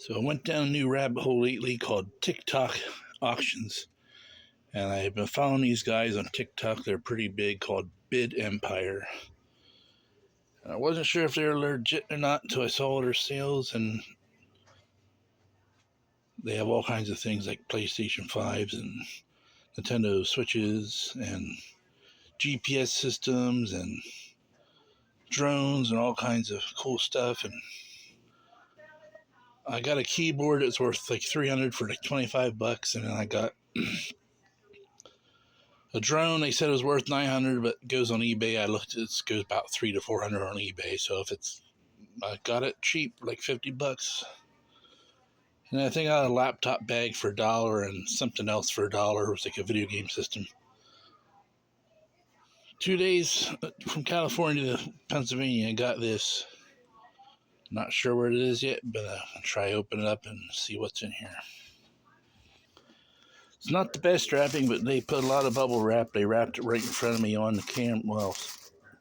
So I went down a new rabbit hole lately called TikTok auctions. And I have been following these guys on TikTok. They're pretty big, called Bid Empire. And I wasn't sure if they were legit or not until I saw their sales. And they have all kinds of things like PlayStation 5s and Nintendo Switches and GPS systems and drones and all kinds of cool stuff. And I got a keyboard that's worth like $300 for like $25, and then I got a drone. They said it was worth $900, but it goes on eBay. I looked, it goes about $300 to $400 on eBay. So if it's, I got it cheap, like $50. And I think I got a laptop bag for $1 and something else for $1. It was like a video game system. 2 days from California to Pennsylvania, I got this. Not sure what it is yet, but I'll try to open it up and see what's in here. It's not the best wrapping, but they put a lot of bubble wrap. They wrapped it right in front of me on the cam, well,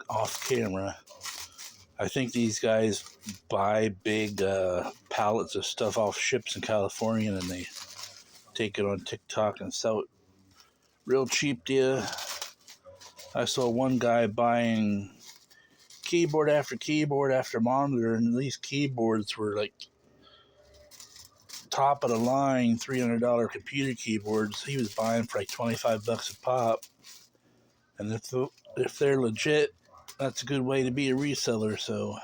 off camera. I think these guys buy big pallets of stuff off ships in California, and they take it on TikTok and sell it real cheap to you. I saw one guy buying keyboard after monitor, and these keyboards were like top of the line $300 computer keyboards. He was buying for like $25 a pop. And if they're legit, that's a good way to be a reseller. So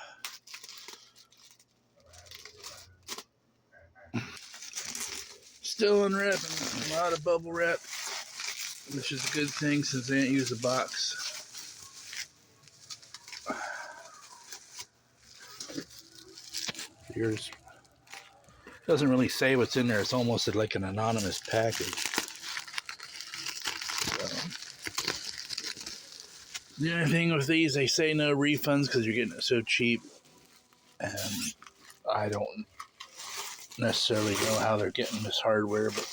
still unwrapping, a lot of bubble wrap, which is a good thing since they didn't use a box. Here's, doesn't really say what's in there. It's almost like an anonymous package. So, the only thing with these, they say no refunds because you're getting it so cheap. And I don't necessarily know how they're getting this hardware, but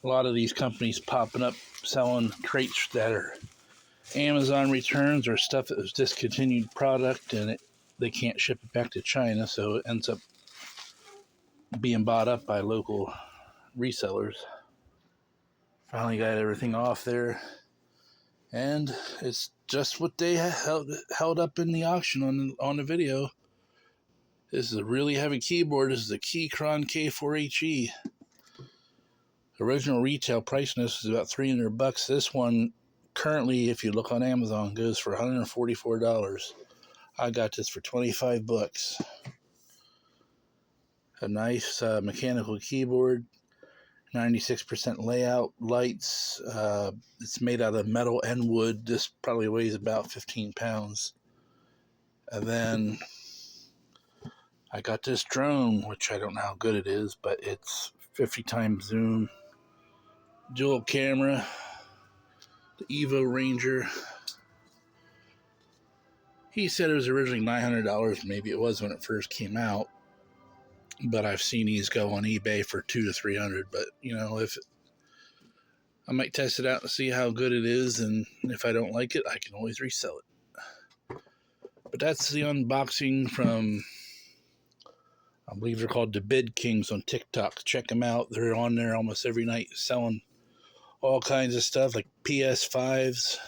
a lot of these companies popping up selling crates that are Amazon returns or stuff that was discontinued product, and they can't ship it back to China, so it ends up being bought up by local resellers. Finally got everything off there, and it's just what they held up in the auction on the video. This is a really heavy keyboard. This is a Keychron K4HE. Original retail price on this is about $300. This one currently, if you look on Amazon, goes for $144. I got this for $25. A nice mechanical keyboard, 96% layout, lights. It's made out of metal and wood. This probably weighs about 15 pounds. And then I got this drone, which I don't know how good it is, but it's 50 times zoom, dual camera, the Evo Ranger. He said it was originally $900. Maybe it was when it first came out, but I've seen these go on eBay for $200 to $300. But you know, I might test it out and see how good it is, and if I don't like it, I can always resell it. But that's the unboxing from, I believe they're called the Bid Kings on TikTok. Check them out. They're on there almost every night selling all kinds of stuff like PS5s,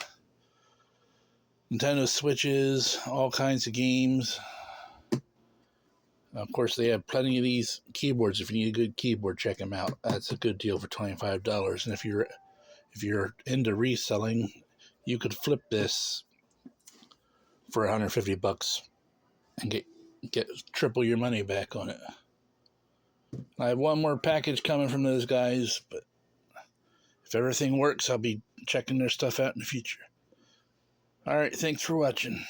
Nintendo Switches, all kinds of games. Of course, they have plenty of these keyboards. If you need a good keyboard, check them out. That's a good deal for $25. And if you're into reselling, you could flip this for $150 and get triple your money back on it. I have one more package coming from those guys, but if everything works, I'll be checking their stuff out in the future. All right, thanks for watching.